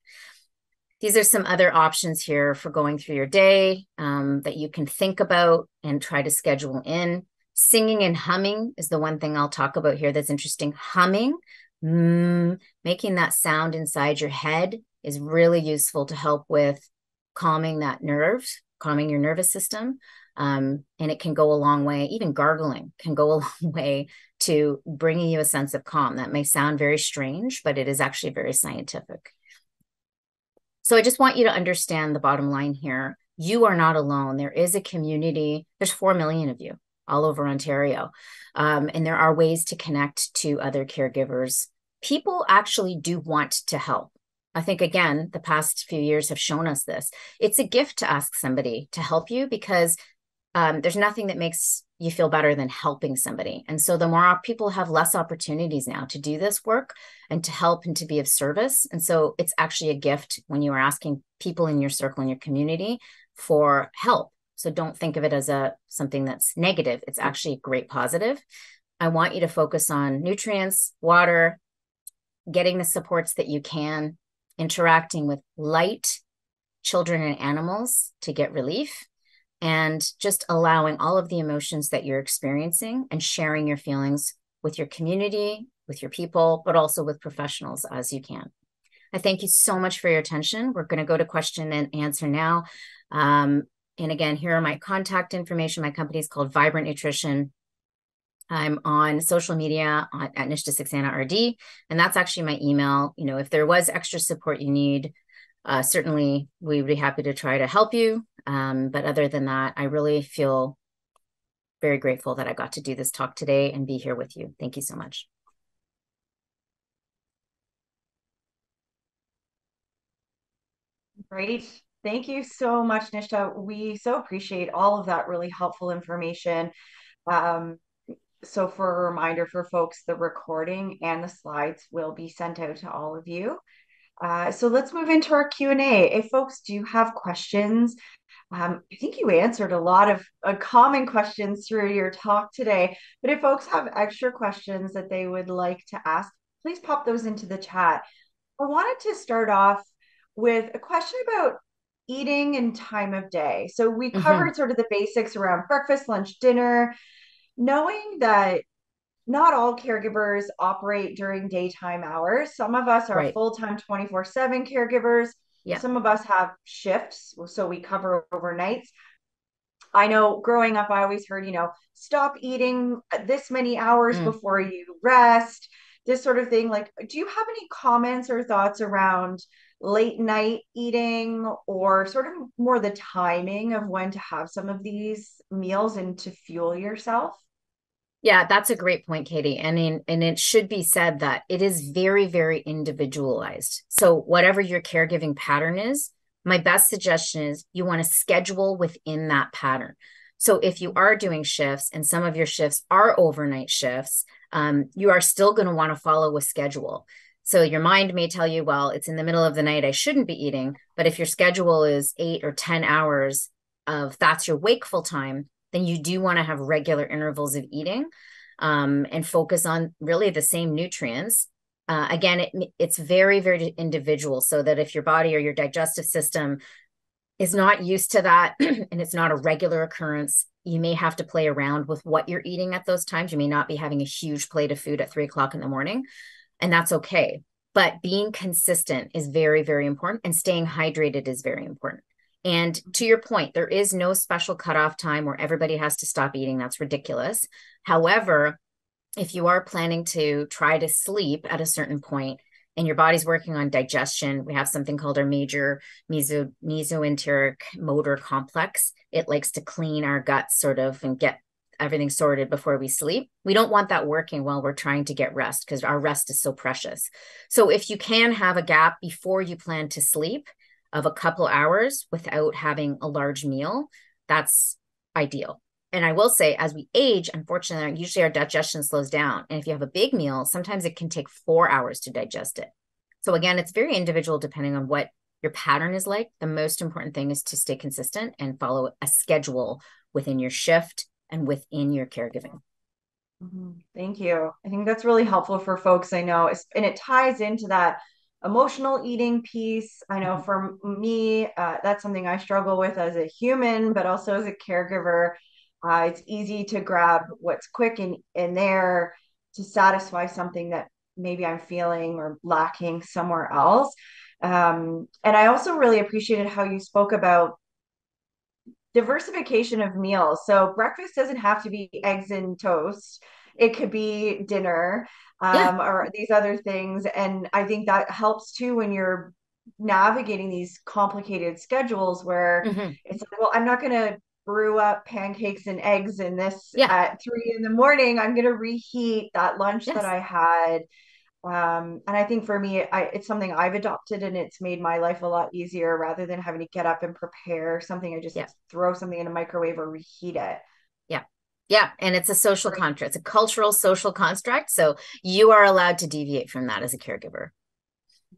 These are some other options here for going through your day that you can think about and try to schedule in. Singing and humming is the one thing I'll talk about here that's interesting. Humming, making that sound inside your head is really useful to help with calming your nervous system. And it can go a long way. Even gargling can go a long way to bringing you a sense of calm. That may sound very strange, but it is actually very scientific. So I just want you to understand the bottom line here. You are not alone. There is a community. There's 4 million of you all over Ontario. And there are ways to connect to other caregivers. People actually do want to help. I think, again, the past few years have shown us this. It's a gift to ask somebody to help you, because there's nothing that makes you feel better than helping somebody. And so the more people have less opportunities now to do this work and to help and to be of service. And so it's actually a gift when you are asking people in your circle, in your community, for help. So don't think of it as something that's negative. It's actually a great positive. I want you to focus on nutrients, water, getting the supports that you can, interacting with light, children and animals to get relief, and just allowing all of the emotions that you're experiencing and sharing your feelings with your community, with your people, but also with professionals as you can. I thank you so much for your attention. We're going to go to question and answer now. And again, here are my contact information. My company is called Vibrant Nutrition. I'm on social media at Nishta Saxena RD, and that's actually my email. You know, if there was extra support you need, certainly we would be happy to try to help you. But other than that, I really feel very grateful that I got to do this talk today and be here with you. Thank you so much. Great. Thank you so much, Nishta. We so appreciate all of that really helpful information. Um, so for a reminder for folks, the recording and the slides will be sent out to all of you. So let's move into our Q&A. If folks do have questions, I think you answered a lot of common questions through your talk today, but if folks have extra questions that they would like to ask, please pop those into the chat. I wanted to start off with a question about eating and time of day. So we covered sort of the basics around breakfast, lunch, dinner, knowing that not all caregivers operate during daytime hours. Some of us are Right. full-time 24/7 caregivers. Yeah. Some of us have shifts, so we cover overnights. I know growing up, I always heard, stop eating this many hours before you rest, this sort of thing. Like, do you have any comments or thoughts around late night eating or sort of more the timing of when to have some of these meals and to fuel yourself? Yeah, that's a great point, Katie. And it should be said that it is very, very individualized. So whatever your caregiving pattern is, my best suggestion is you want to schedule within that pattern. So if you are doing shifts and some of your shifts are overnight shifts, you are still going to want to follow a schedule. So your mind may tell you, well, it's in the middle of the night, I shouldn't be eating. But if your schedule is 8 or 10 hours of that's your wakeful time, then you do want to have regular intervals of eating and focus on really the same nutrients. Again, it's very, very individual, so that if your body or your digestive system is not used to that and it's not a regular occurrence, you may have to play around with what you're eating at those times. You may not be having a huge plate of food at 3 o'clock in the morning, and that's okay. But being consistent is very, very important, and staying hydrated is very important. And to your point, there is no special cutoff time where everybody has to stop eating. That's ridiculous. However, if you are planning to try to sleep at a certain point and your body's working on digestion, we have something called our major mesoenteric motor complex. It likes to clean our guts sort of and get everything sorted before we sleep. We don't want that working while we're trying to get rest because our rest is so precious. So if you can have a gap before you plan to sleep of a couple hours without having a large meal, that's ideal. And I will say, as we age, unfortunately, usually our digestion slows down. And if you have a big meal, sometimes it can take 4 hours to digest it. So again, it's very individual depending on what your pattern is like. The most important thing is to stay consistent and follow a schedule within your shift and within your caregiving. Thank you. I think that's really helpful for folks I know, and it ties into that emotional eating piece. I know for me, that's something I struggle with as a human, but also as a caregiver. It's easy to grab what's quick in there to satisfy something that maybe I'm feeling or lacking somewhere else. And I also really appreciated how you spoke about diversification of meals. So breakfast doesn't have to be eggs and toast. It could be dinner, Yeah. or these other things. And I think that helps too when you're navigating these complicated schedules where it's like, well, I'm not going to brew up pancakes and eggs in this Yeah. at 3 in the morning. I'm going to reheat that lunch that Yes. I had. And I think for me, it's something I've adopted and it's made my life a lot easier rather than having to get up and prepare something. I just Yeah. throw something in a microwave or reheat it. Yeah. Yeah. And it's a social Great. construct. It's a cultural social construct. So you are allowed to deviate from that as a caregiver.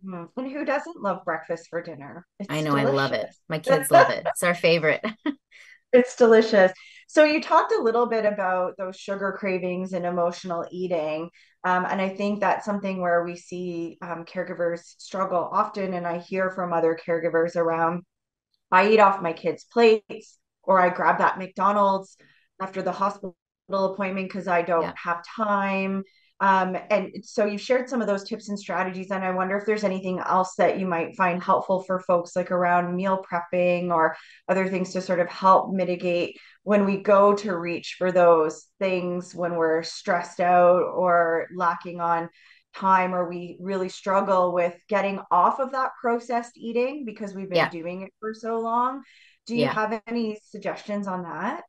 And who doesn't love breakfast for dinner? I It's know. I love it. delicious. My kids love it. It's our favorite. It's delicious. So you talked a little bit about those sugar cravings and emotional eating. And I think that's something where we see caregivers struggle often. And I hear from other caregivers around, I eat off my kids' plates or I grab that McDonald's after the hospital appointment because I don't Yeah. have time. And so you've shared some of those tips and strategies, and I wonder if there's anything else that you might find helpful for folks, like around meal prepping or other things to sort of help mitigate when we go to reach for those things when we're stressed out or lacking on time, or we really struggle with getting off of that processed eating because we've been Yeah. doing it for so long. Do you Yeah. have any suggestions on that?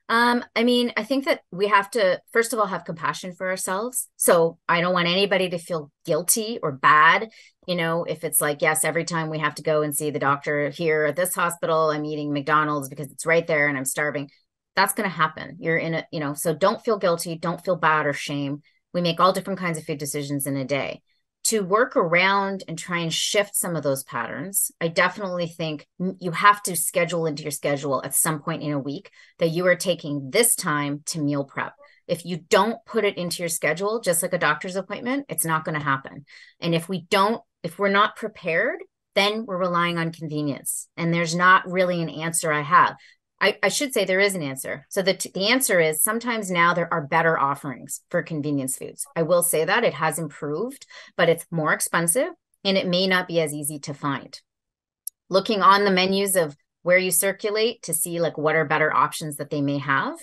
I mean, I think that we have to, first of all, have compassion for ourselves. So I don't want anybody to feel guilty or bad. If it's like, yes, every time we have to go and see the doctor here at this hospital, I'm eating McDonald's because it's right there and I'm starving. That's going to happen. You're in so don't feel guilty, don't feel bad or shame. We make all different kinds of food decisions in a day. To work around and try and shift some of those patterns, I definitely think you have to schedule into your schedule at some point in a week that you are taking this time to meal prep. If you don't put it into your schedule, just like a doctor's appointment, it's not going to happen. And if we're not prepared, then we're relying on convenience. And there's not really an answer I have. I should say there is an answer. So the answer is sometimes now there are better offerings for convenience foods. I will say that it has improved, but it's more expensive and it may not be as easy to find. Looking on the menus of where you circulate to see like what are better options that they may have.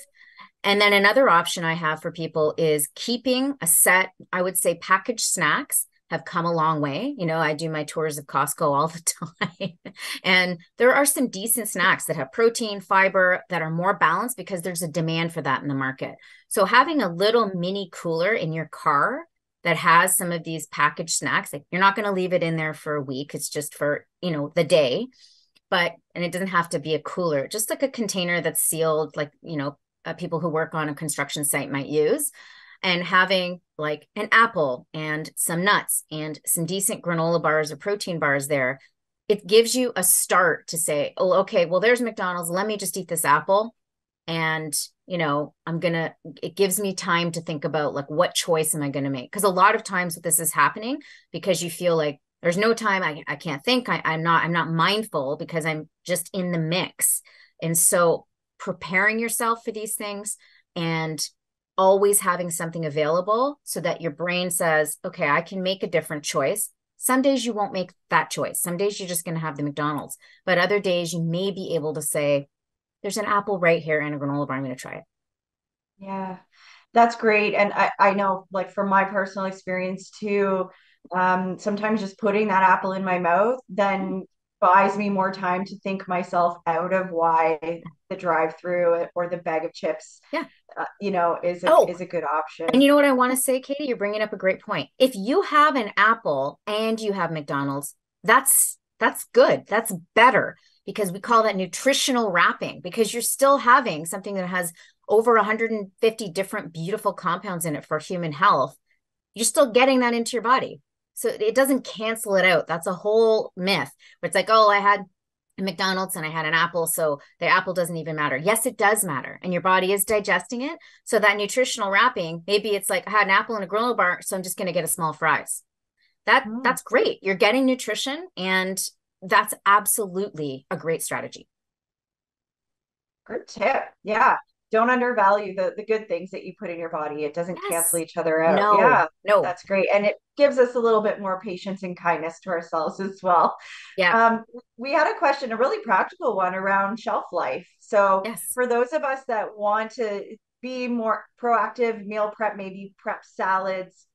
And then another option I have for people is keeping a set, I would say packaged snacks have come a long way. I do my tours of Costco all the time. And there are some decent snacks that have protein, fiber, that are more balanced because there's a demand for that in the market. So having a little mini cooler in your car that has some of these packaged snacks, like you're not going to leave it in there for a week. It's just for, the day. And it doesn't have to be a cooler, just like a container that's sealed, like, people who work on a construction site might use, and having like an apple and some nuts and some decent granola bars or protein bars there. It gives you a start to say, oh, okay, well, there's McDonald's. Let me just eat this apple. And, it gives me time to think about like, what choice am I going to make? Because a lot of times this is happening because you feel like there's no time. I can't think. I'm not mindful because I'm just in the mix. And so preparing yourself for these things and always having something available so that your brain says, okay, I can make a different choice. Some days you won't make that choice. Some days you're just going to have the McDonald's, but other days you may be able to say, there's an apple right here and a granola bar. I'm going to try it. Yeah, that's great. And I know, like, from my personal experience too, sometimes just putting that apple in my mouth then buys me more time to think myself out of why the drive-through or the bag of chips, Yeah. is a Oh, is a good and option. you know what I want to say, Katie? You're bringing up a great point. If you have an apple and you have McDonald's, that's good. That's better because we call that nutritional wrapping because you're still having something that has over 150 different beautiful compounds in it for human health. You're still getting that into your body. So it doesn't cancel it out. That's a whole myth where it's like, oh, I had McDonald's and I had an apple, so the apple doesn't even matter. Yes, it does matter, and your body is digesting it. So that nutritional wrapping, maybe it's like I had an apple and a granola bar, so I'm just going to get a small fries. Mm, That's great. You're getting nutrition, and that's absolutely a great strategy. good tip. Yeah. Don't undervalue the good things that you put in your body. It doesn't cancel Yes. each other out. No. Yeah, No. that's great. And it gives us a little bit more patience and kindness to ourselves as well. Yeah. We had a question, a really practical one around shelf life. So, Yes. for those of us that want to be more proactive, meal prep, maybe prep salads,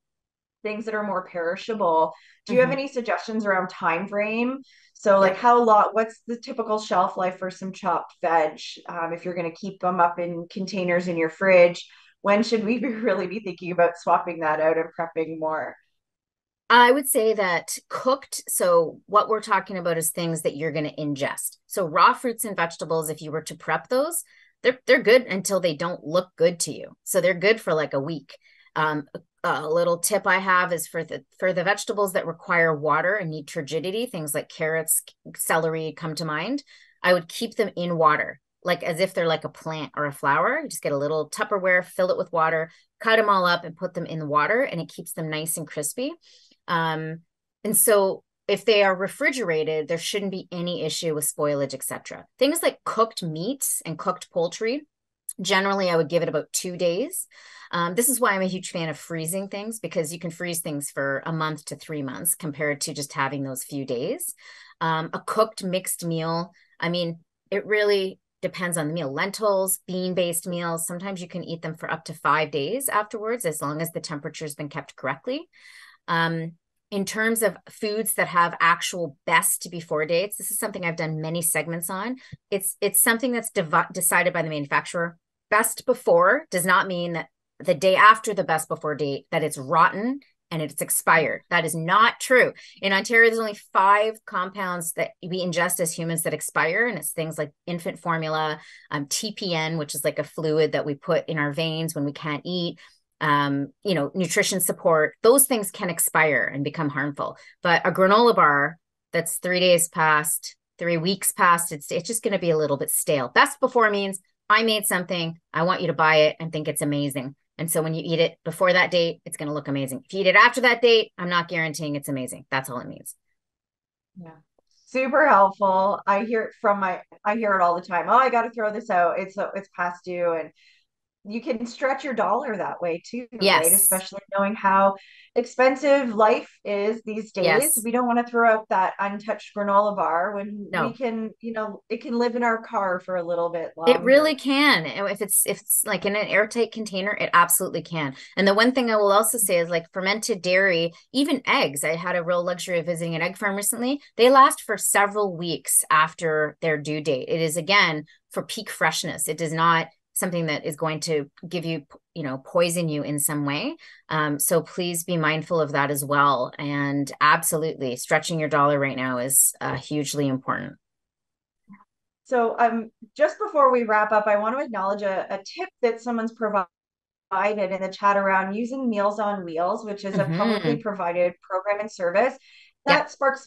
things that are more perishable, do you have Mhm. any suggestions around time frame? So, like, Yeah. how long, what's the typical shelf life for some chopped veg? If you're going to keep them up in containers in your fridge, when should we really be thinking about swapping that out and prepping more? I would say that cooked, so what we're talking about is things that you're going to ingest. So raw fruits and vegetables, if you were to prep those, they're good until they don't look good to you. So they're good for like a week. A little tip I have is for the vegetables that require water and need turgidity, things like carrots, celery come to mind. I would keep them in water, like as if they're like a plant or a flower. You just get a little Tupperware, fill it with water, cut them all up and put them in the water, and it keeps them nice and crispy. Um, and so if they are refrigerated, there shouldn't be any issue with spoilage, etc. Things like cooked meats and cooked poultry, Generally, I would give it about 2 days. This is why I'm a huge fan of freezing things, because you can freeze things for a month to 3 months compared to just having those few days. A cooked mixed meal, I mean, it really depends on the meal. Lentils, bean-based meals, sometimes you can eat them for up to 5 days afterwards, as long as the temperature's been kept correctly. Um, in terms of foods that have actual best before dates, this is something I've done many segments on. It's something that's decided by the manufacturer. Best before does not mean that the day after the best before date that it's rotten and it's expired. That is not true. In Ontario, there's only 5 compounds that we ingest as humans that expire, and it's things like infant formula, TPN, which is like a fluid that we put in our veins when we can't eat, nutrition support. Those things can expire and become harmful. But a granola bar that's 3 days past, 3 weeks past, it's just going to be a little bit stale. Best before means I made something, I want you to buy it and think it's amazing. And so when you eat it before that date, it's going to look amazing. If you eat it after that date, I'm not guaranteeing it's amazing. That's all it means. Yeah. Super helpful. I hear it all the time. Oh, I got to throw this out. It's past due. And you can stretch your dollar that way too, right? Yes. Especially knowing how expensive life is these days. Yes. We don't want to throw out that untouched granola bar when we No. can, it can live in our car for a little bit It really longer. can. If it's like in an airtight container, it absolutely can. And the one thing I will also say is, like, fermented dairy, even eggs. I had a real luxury of visiting an egg farm recently. They last for several weeks after their due date. It is, again, for peak freshness. It does not something that is going to give you, poison you in some way. So please be mindful of that as well. And absolutely, stretching your dollar right now is hugely important. So, just before we wrap up, I want to acknowledge a tip that someone's provided in the chat around using Meals on Wheels, which is a publicly Hmm. provided program and service Yep. that sparks,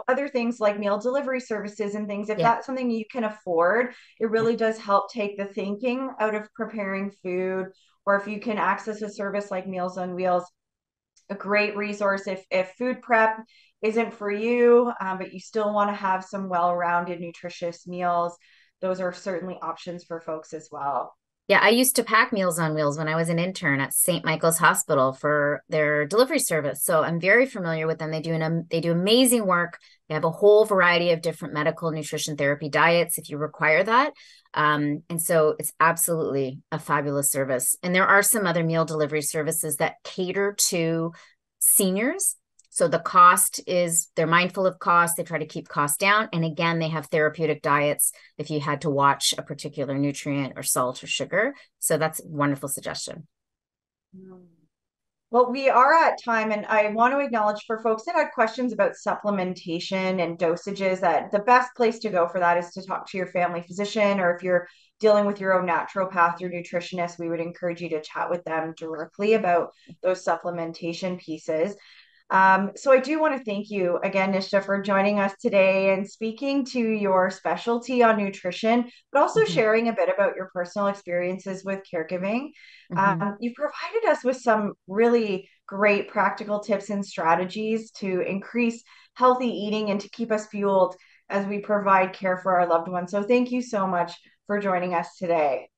other things like meal delivery services and things. If Yep. that's something you can afford, it really does help take the thinking out of preparing food. Or if you can access a service like Meals on Wheels, a great resource if food prep isn't for you, but you still want to have some well-rounded, nutritious meals. Those are certainly options for folks as well. Yeah, I used to pack Meals on Wheels when I was an intern at St. Michael's Hospital for their delivery service. So I'm very familiar with them. They do amazing work. They have a whole variety of different medical nutrition therapy diets if you require that. And so it's absolutely a fabulous service. And there are some other meal delivery services that cater to seniors. So they're mindful of cost. They try to keep costs down. And again, they have therapeutic diets if you had to watch a particular nutrient or salt or sugar. So that's a wonderful suggestion. Well, we are at time, and I want to acknowledge for folks that had questions about supplementation and dosages that the best place to go for that is to talk to your family physician, or if you're dealing with your own naturopath or nutritionist, we would encourage you to chat with them directly about those supplementation pieces. So I do want to thank you again, Nishta, for joining us today and speaking to your specialty on nutrition, but also Mm-hmm. sharing a bit about your personal experiences with caregiving. Mm-hmm. You've provided us with some really great practical tips and strategies to increase healthy eating and to keep us fueled as we provide care for our loved ones. So thank you so much for joining us today.